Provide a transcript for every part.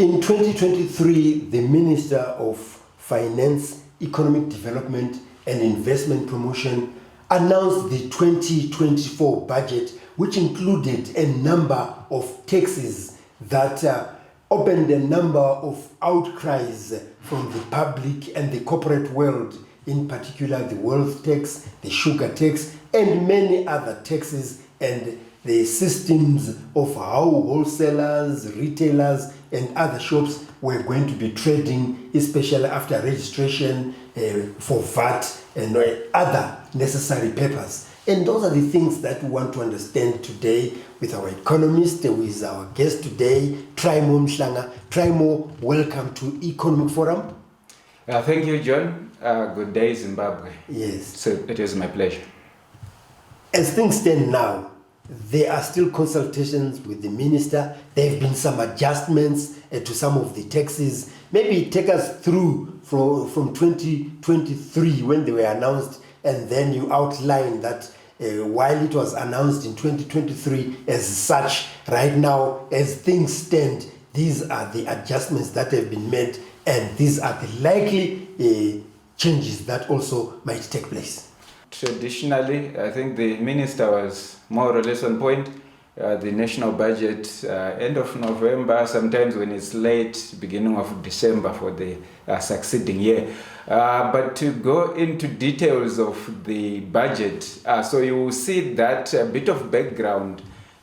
In 2023, the Minister of Finance, Economic Development and Investment Promotion announced the 2024 budget, which included a number of taxes that opened a number of outcries from the public and the corporate world, in particular the wealth tax, the sugar tax, and many other taxes, and the systems of how wholesalers, retailers, and other shops were going to be trading, especially after registration for VAT and other necessary papers. And those are the things that we want to understand today with our economist, who is our guest today, Trymore Muhlanga. Trymore, welcome to Economic Forum. Thank you, John. Good day, Zimbabwe. Yes. So it is my pleasure. As things stand now, there are still consultations with the minister. There have been some adjustments to some of the taxes. Maybe take us through from 2023 when they were announced, and then you outline that while it was announced in 2023 as such, right now, as things stand, these are the adjustments that have been made, and these are the likely changes that also might take place. Traditionally, I think the minister was more or less on point. The national budget, end of November, sometimes when it's late, beginning of December for the succeeding year. But to go into details of the budget, so you will see that a bit of background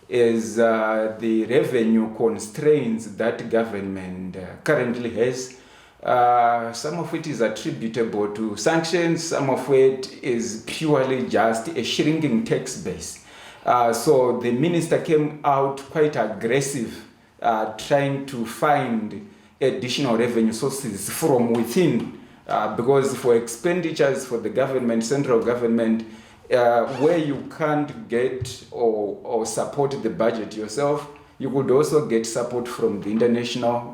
is the revenue constraints that government currently has. Some of it is attributable to sanctions, some of it is purely just a shrinking tax base. So the minister came out quite aggressive, trying to find additional revenue sources from within, because for expenditures for the government, central government, where you can't get or support the budget yourself, you could also get support from the international,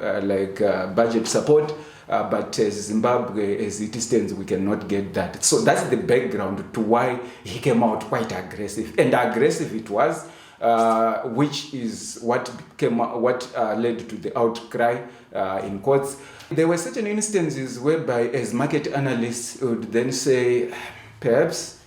budget support. But as Zimbabwe, as it stands, we cannot get that. So that's the background to why he came out quite aggressive. And aggressive it was, which is what led to the outcry in courts. There were certain instances whereby, as market analysts would then say, perhaps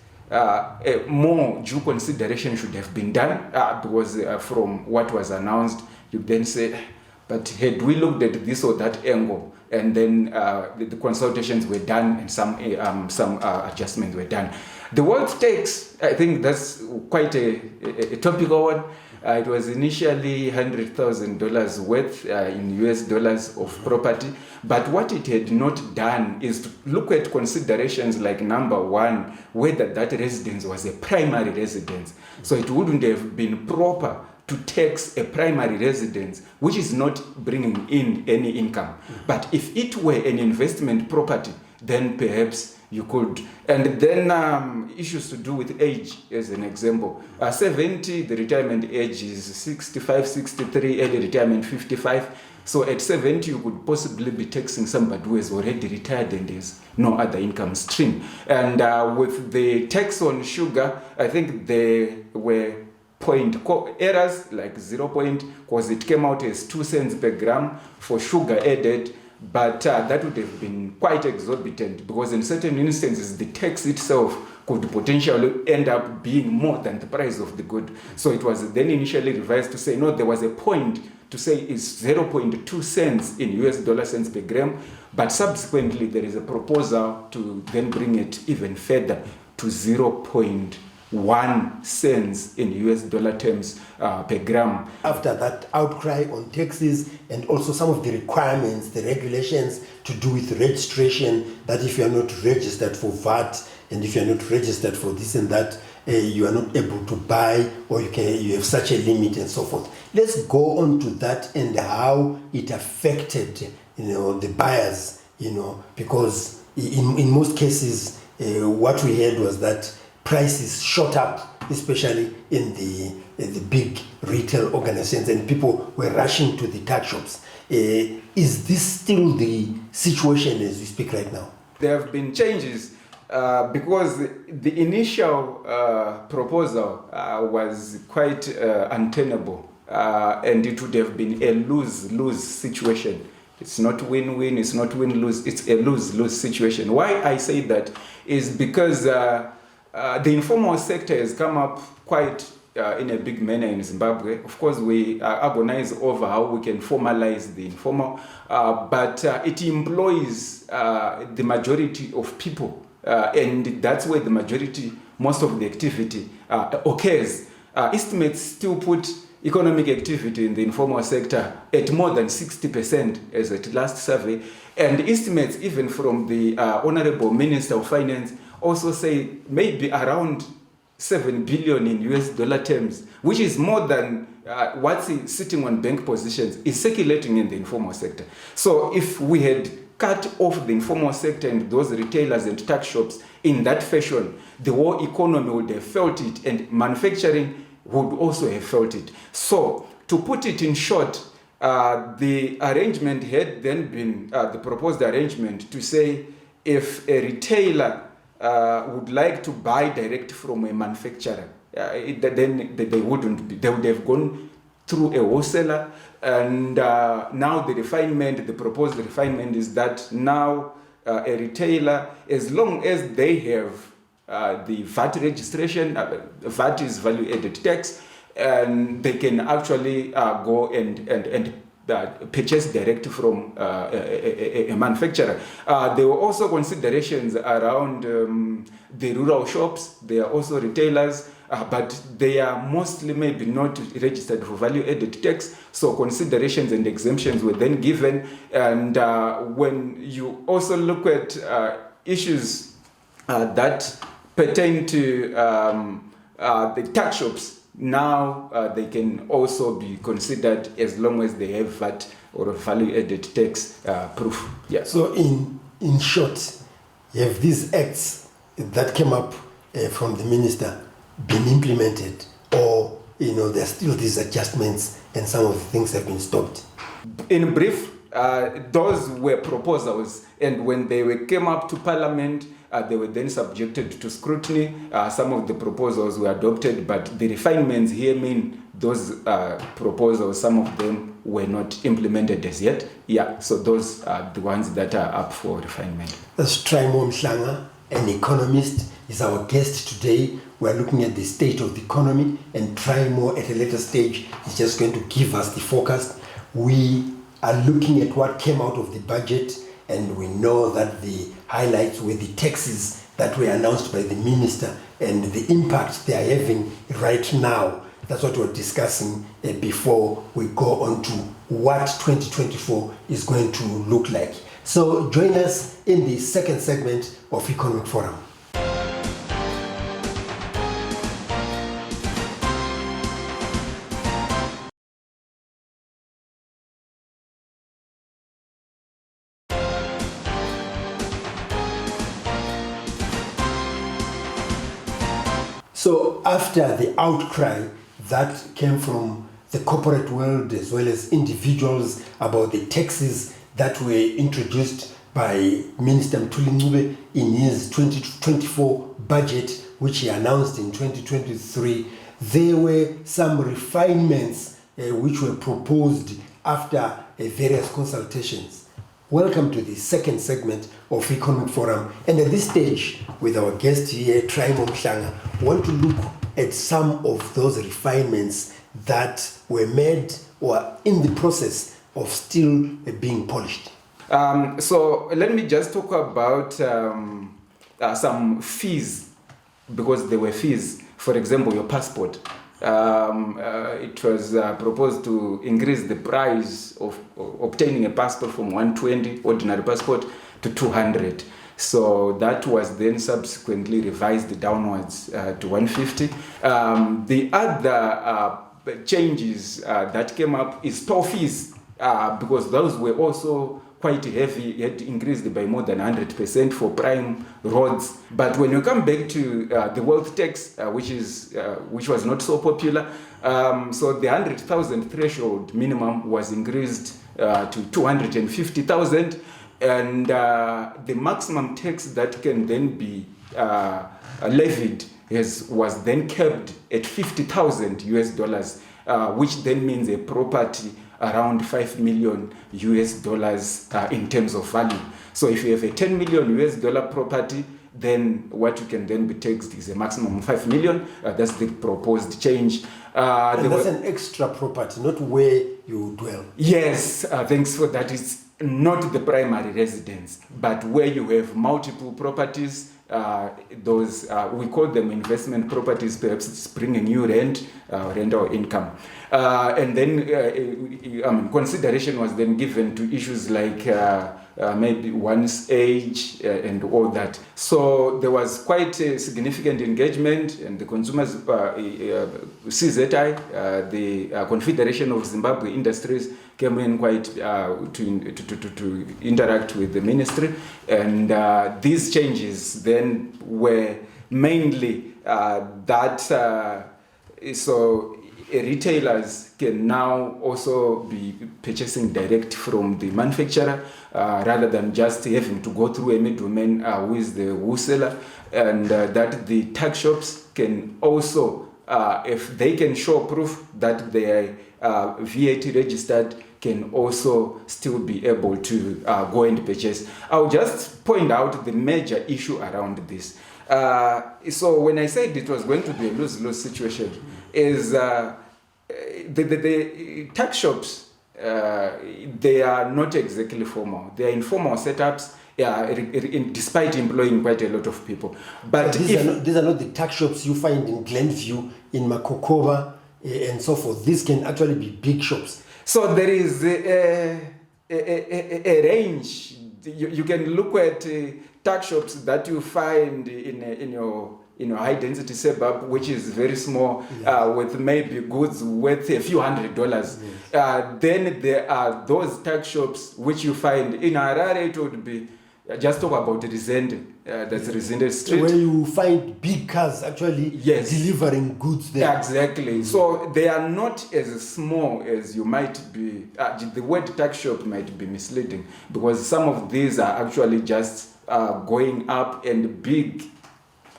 more due consideration should have been done, because from what was announced, you then say, but had we looked at this or that angle, and then the consultations were done and some adjustments were done. The wealth tax, I think that's quite a topical one. It was initially $100,000 worth in US dollars of property, but what it had not done is to look at considerations like number one, whether that residence was a primary residence. So it wouldn't have been proper to tax a primary residence which is not bringing in any income. But if it were an investment property, then perhaps you could. And then issues to do with age, as an example. 70, the retirement age is 65, 63, early retirement 55. So at 70, you could possibly be taxing somebody who has already retired and has no other income stream. And with the tax on sugar, I think there were point errors like 0 point, because it came out as 2 cents per gram for sugar added, but that would have been quite exorbitant, because in certain instances the tax itself could potentially end up being more than the price of the good. So it was then initially revised to say, no, there was a point to say it's 0.2 cents in US dollar cents per gram, but subsequently there is a proposal to then bring it even further to 0.1 cents in US dollar terms per gram. After that outcry on taxes and also some of the requirements, the regulations to do with registration, that if you are not registered for VAT and if you are not registered for this and that, you are not able to buy, or you have such a limit and so forth. Let's go on to that and how it affected the buyers, because in most cases what we heard was that prices shot up, especially in the big retail organizations, and people were rushing to the tuck shops. Is this still the situation as we speak right now? There have been changes because the initial proposal was quite untenable, and it would have been a lose-lose situation. It's not win-win, it's not win-lose, it's a lose-lose situation. Why I say that is because the informal sector has come up quite in a big manner in Zimbabwe. Of course, we agonize over how we can formalize the informal, but it employs the majority of people, and that's where the majority, most of the activity occurs. Estimates still put economic activity in the informal sector at more than 60% as at last survey, and estimates even from the Honorable Minister of Finance also say maybe around 7 billion in US dollar terms, which is more than what's sitting on bank positions, is circulating in the informal sector. So if we had cut off the informal sector and those retailers and tuck shops in that fashion, the whole economy would have felt it, and manufacturing would also have felt it. So to put it in short, the arrangement had then been, the proposed arrangement to say if a retailer would like to buy direct from a manufacturer, then they wouldn't be, they would have gone through a wholesaler, and now the proposed refinement is that now a retailer, as long as they have the VAT registration, VAT is value-added tax, and they can actually go and purchase direct from a manufacturer. There were also considerations around the rural shops. They are also retailers, but they are mostly maybe not registered for value-added tax. So considerations and exemptions were then given. And when you also look at issues that pertain to the tax shops, now they can also be considered as long as they have VAT or value-added tax proof. Yeah. So in short, have these acts that came up from the minister been implemented, or there's still these adjustments and some of the things have been stopped? In brief, those were proposals, and when they came up to Parliament, they were then subjected to scrutiny. Some of the proposals were adopted, but the refinements here mean those proposals, some of them were not implemented as yet. Yeah, so those are the ones that are up for refinement. That's Trymore Muhlanga, an economist, is our guest today. We're looking at the state of the economy, and Trymore at a later stage is just going to give us the forecast. We are looking at what came out of the budget, and we know that the highlights were the taxes that were announced by the minister and the impact they are having right now. That's what we're discussing before we go on to what 2024 is going to look like. So join us in the second segment of Economic Forum. So after the outcry that came from the corporate world as well as individuals about the taxes that were introduced by Minister Trymore in his 2024 budget, which he announced in 2023, there were some refinements which were proposed after various consultations. Welcome to the second segment of Economic Forum. And at this stage, with our guest here, Trymore Muhlanga, we want to look at some of those refinements that were made or in the process of still being polished. So let me just talk about some fees, because there were fees. For example, your passport. It was proposed to increase the price of obtaining a passport from 120 ordinary passport to 200. So that was then subsequently revised downwards to 150. The other changes that came up is toll fees, because those were also quite heavy. It increased by more than 100% for prime roads. But when you come back to the wealth tax, which was not so popular, so the 100,000 threshold minimum was increased to 250,000, and the maximum tax that can then be levied was then capped at $50,000 US, which then means a property around 5 million US dollars in terms of value. So if you have a 10 million US dollar property, then what you can then be taxed is a maximum of 5 million. That's the proposed change. And that's an extra property, not where you dwell. Yes, thanks for that. It's not the primary residence, but where you have multiple properties. Those we call them investment properties. Perhaps it's bringing you rental income, and then consideration was then given to issues like maybe one's age and all that. So there was quite a significant engagement, and the consumers, CZI, the Confederation of Zimbabwe Industries, came in quite to interact with the ministry, and these changes then were mainly so retailers can now also be purchasing direct from the manufacturer rather than just having to go through a middleman who is the wholesaler, and that the tax shops can also, if they can show proof that they are VAT registered, can also still be able to go and purchase. I'll just point out the major issue around this. So when I said it was going to be a lose-lose situation, is the tax shops, they are not exactly formal. They are informal setups, despite employing quite a lot of people. But these are not the tax shops you find in Glenview, in Makokova, and so forth. These can actually be big shops. So there is a range. You can look at tax shops that you find in your high density suburb, which is very small, with maybe goods worth a few $100s. Yes. Then there are those tax shops which you find in Harare. It would be just talk about Rizende. That's Rizende Street, where you find big cars actually delivering goods there. Exactly. So they are not as small as you might be. The word tax shop might be misleading, because some of these are actually just going up and big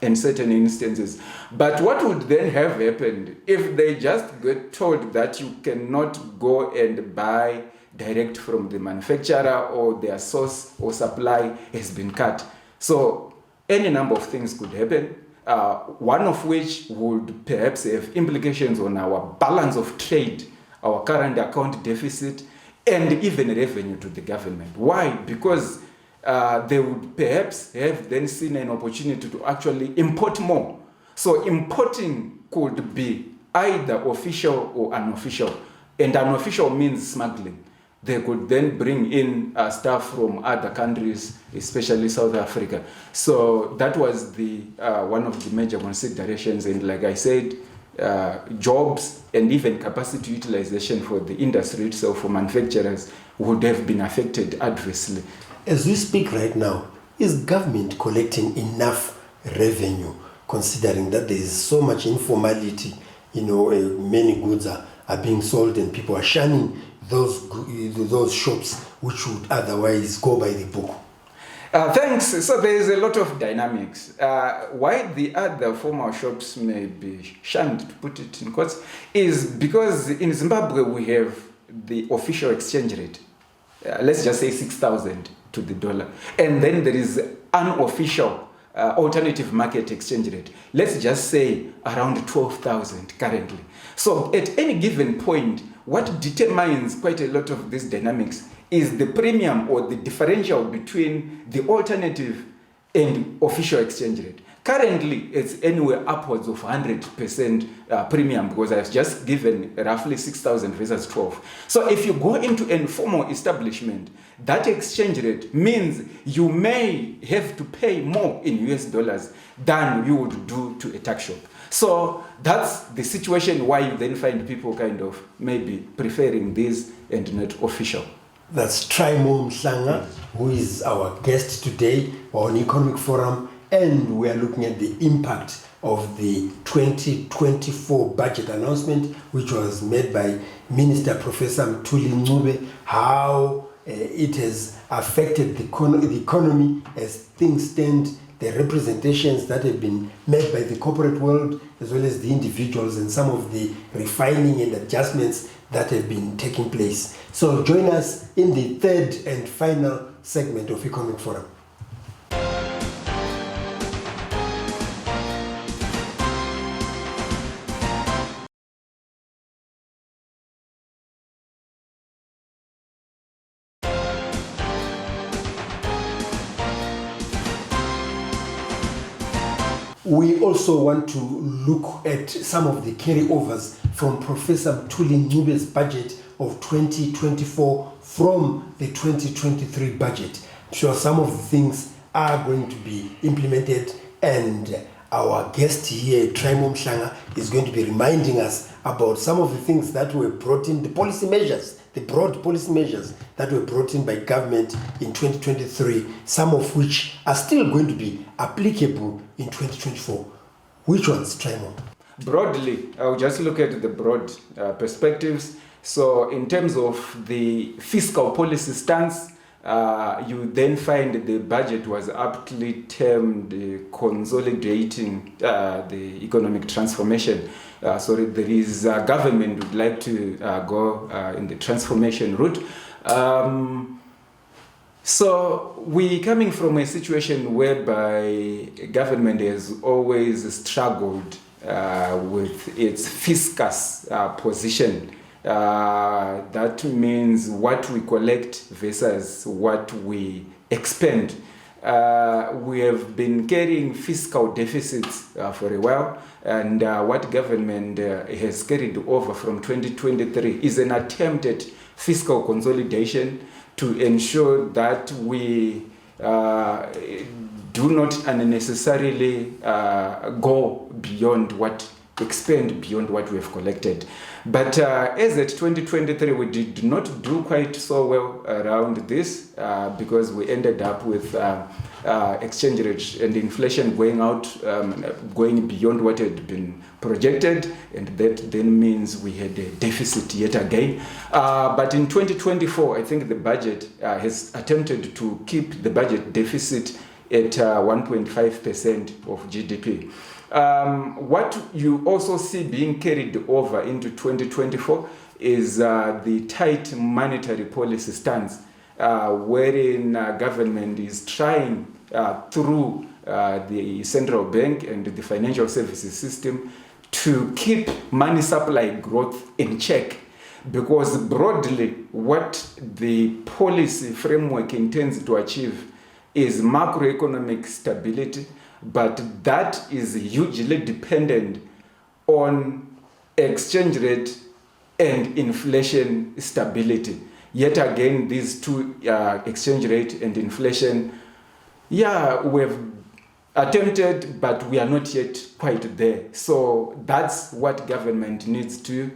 in certain instances. But what would then have happened if they just get told that you cannot go and buy direct from the manufacturer, or their source or supply has been cut? So any number of things could happen, one of which would perhaps have implications on our balance of trade, our current account deficit, and even revenue to the government. Why? Because they would perhaps have then seen an opportunity to actually import more. So importing could be either official or unofficial, and unofficial means smuggling. They could then bring in stuff from other countries, especially South Africa. So that was the one of the major considerations. And like I said, jobs and even capacity utilization for the industry itself, for manufacturers, would have been affected adversely. As we speak right now, is government collecting enough revenue, considering that there is so much informality? Many goods are being sold and people are shunning those shops which would otherwise go by the book. Thanks. So there is a lot of dynamics. Why the other formal shops may be shunned, to put it in quotes, is because in Zimbabwe we have the official exchange rate. Let's just say 6,000 to the dollar. And then there is unofficial alternative market exchange rate. Let's just say around 12,000 currently. So at any given point, what determines quite a lot of these dynamics is the premium or the differential between the alternative and official exchange rate. Currently, it's anywhere upwards of 100% premium, because I've just given roughly 6,000 versus 12. So if you go into an informal establishment, that exchange rate means you may have to pay more in US dollars than you would do to a tax shop. So that's the situation why you then find people kind of maybe preferring this and not official. That's Trymore Muhlanga, who is our guest today on Economic Forum, and we are looking at the impact of the 2024 budget announcement, which was made by Minister Professor Muhlanga, how it has affected the economy as things stand, the representations that have been made by the corporate world as well as the individuals, and some of the refining and adjustments that have been taking place. So join us in the third and final segment of Economic Forum. We also want to look at some of the carryovers from Professor Mthuli Ncube's budget of 2024 from the 2023 budget. I'm sure some of the things are going to be implemented, and our guest here, Trymore Muhlanga, is going to be reminding us about some of the things that were brought in, the policy measures, the broad policy measures that were brought in by government in 2023, some of which are still going to be applicable in 2024. Which ones, Trymore? Broadly, I'll just look at the broad perspectives. So in terms of the fiscal policy stance, you then find the budget was aptly termed consolidating the economic transformation. So there is government would like to go in the transformation route. So we coming from a situation whereby government has always struggled with its fiscus position. That means what we collect versus what we expend. We have been carrying fiscal deficits for a while, and what government has carried over from 2023 is an attempt at fiscal consolidation to ensure that we do not unnecessarily go beyond what expend beyond what we have collected. But as at 2023, we did not do quite so well around this because we ended up with exchange rate and inflation going beyond what had been projected, and that then means we had a deficit yet again. But in 2024, I think the budget has attempted to keep the budget deficit at 1.5% of GDP. What you also see being carried over into 2024 is the tight monetary policy stance, wherein government is trying through the central bank and the financial services system to keep money supply growth in check. Because broadly, what the policy framework intends to achieve is macroeconomic stability, but that is hugely dependent on exchange rate and inflation stability. Yet again, these two, exchange rate and inflation, we've attempted, but we are not yet quite there. So that's what government needs to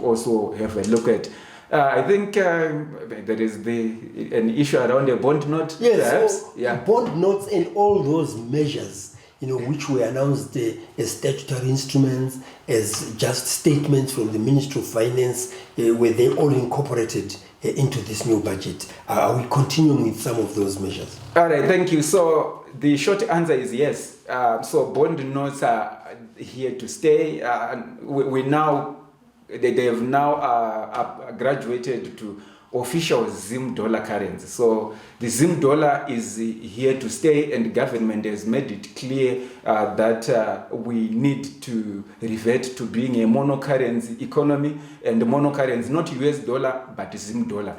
also have a look at. I think there is an issue around a bond note. Yes, so bond notes and all those measures, which were announced as statutory instruments, as just statements from the Ministry of Finance, were they all incorporated into this new budget? Are we continuing with some of those measures? All right, thank you. So the short answer is yes. So bond notes are here to stay. They have now graduated to official Zim dollar currency. So the Zim dollar is here to stay, and government has made it clear that we need to revert to being a monocurrency economy, and monocurrency, not US dollar, but Zim dollar.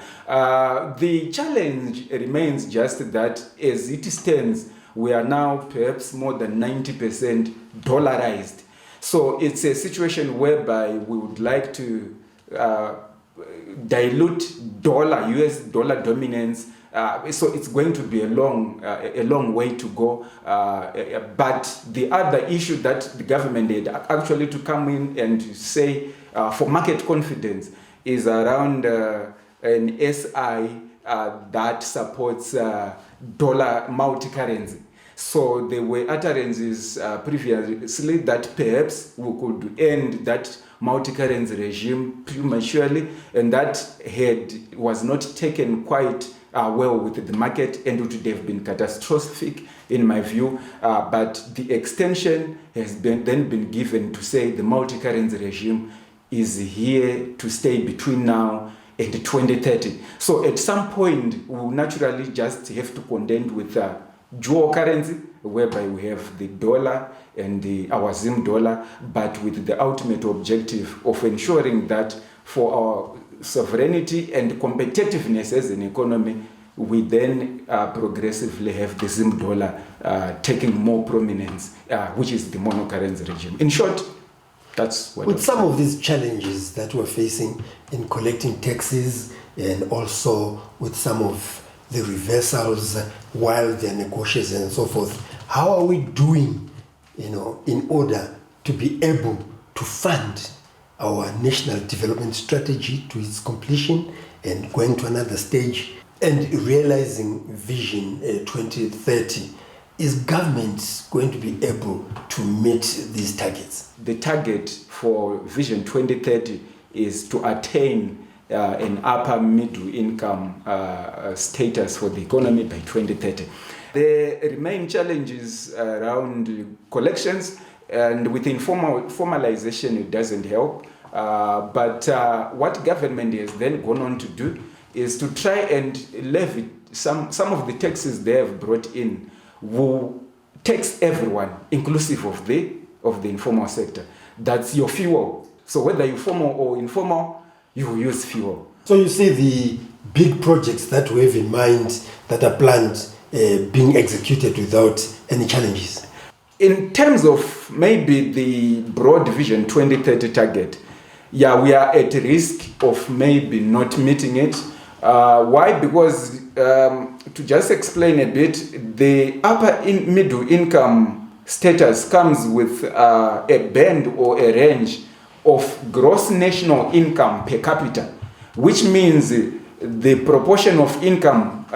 The challenge remains just that as it stands, we are now perhaps more than 90% dollarized. So it's a situation whereby we would like to dilute US dollar dominance. So it's going to be a long way to go. But the other issue that the government had actually to come in and say for market confidence is around an SI that supports dollar multi-currency. So there were utterances previously that perhaps we could end that multi-currency regime prematurely, and that was not taken quite well with the market, and it would have been catastrophic in my view. But the extension has been given to say the multi-currency regime is here to stay between now and 2030. So at some point, we will naturally just have to contend with dual currency, whereby we have the dollar and our Zim dollar, but with the ultimate objective of ensuring that for our sovereignty and competitiveness as an economy, we then progressively have the Zim dollar taking more prominence, which is the monocurrency regime. In short, that's what. With some of these challenges that we're facing in collecting taxes, and also with some of the reversals while they're negotiations and so forth, how are we doing, in order to be able to fund our national development strategy to its completion and going to another stage and realizing Vision 2030? Is government going to be able to meet these targets? The target for Vision 2030 is to attain an upper middle income status for the economy by 2030. The remaining challenges around collections, and with formalization it doesn't help. But what government has then gone on to do is to try and levy some of the taxes they have brought in will tax everyone, inclusive of the informal sector. That's your fuel. So whether you're formal or informal, you will use fuel. So you see the big projects that we have in mind that are planned being executed without any challenges? In terms of maybe the broad Vision 2030 target, yeah, we are at risk of maybe not meeting it. Why? Because to just explain a bit, the middle income status comes with a band or a range of gross national income per capita, which means the proportion of income,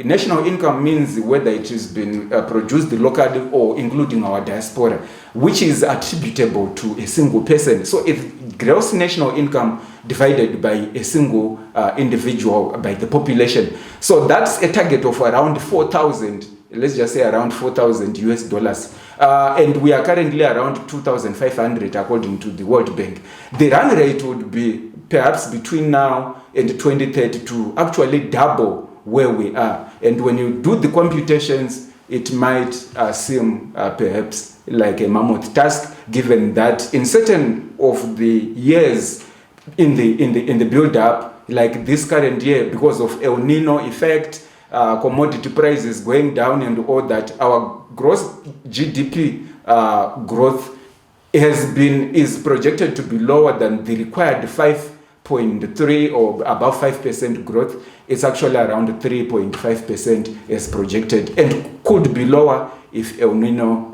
national income means whether it has been produced locally or including our diaspora, which is attributable to a single person. So if gross national income divided by a single individual, by the population. So that's a target of around 4,000, let's just say around 4,000 US dollars. And we are currently around 2,500 according to the World Bank. The run rate would be perhaps between now and 2030 to actually double where we are. And when you do the computations, it might seem perhaps like a mammoth task, given that in certain of the years in the build-up, like this current year, because of El Nino effect, commodity prices going down and all that, our gross GDP growth is projected to be lower than the required 5.3 or above 5% growth. It's actually around 3.5% as projected, and could be lower if El Nino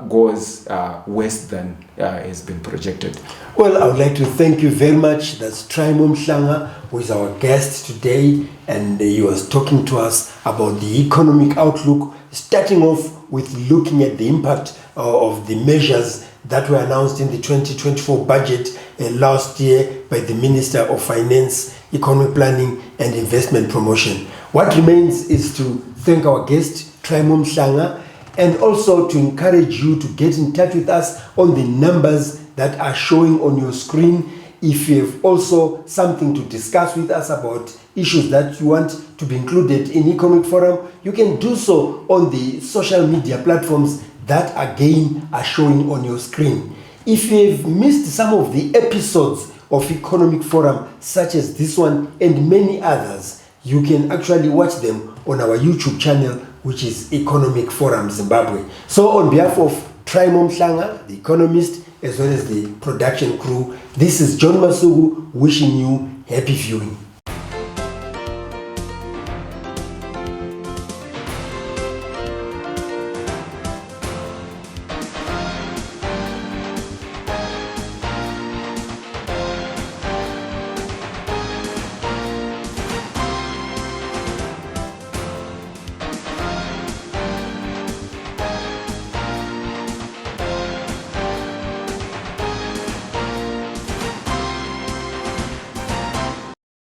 goes worse than has been projected. Well, I would like to thank you very much. That's Trymore Muhlanga, who is our guest today, and he was talking to us about the economic outlook, starting off with looking at the impact of the measures that were announced in the 2024 budget last year by the Minister of Finance, Economic Planning and Investment Promotion. What remains is to thank our guest, Trymore Muhlanga, and also to encourage you to get in touch with us on the numbers that are showing on your screen. If you have also something to discuss with us about issues that you want to be included in Economic Forum, you can do so on the social media platforms that again are showing on your screen. If you have missed some of the episodes of Economic Forum, such as this one and many others, you can actually watch them on our YouTube channel, which is Economic Forum Zimbabwe. So on behalf of Trymore Muhlanga, the economist, as well as the production crew, this is John Masugu wishing you happy viewing.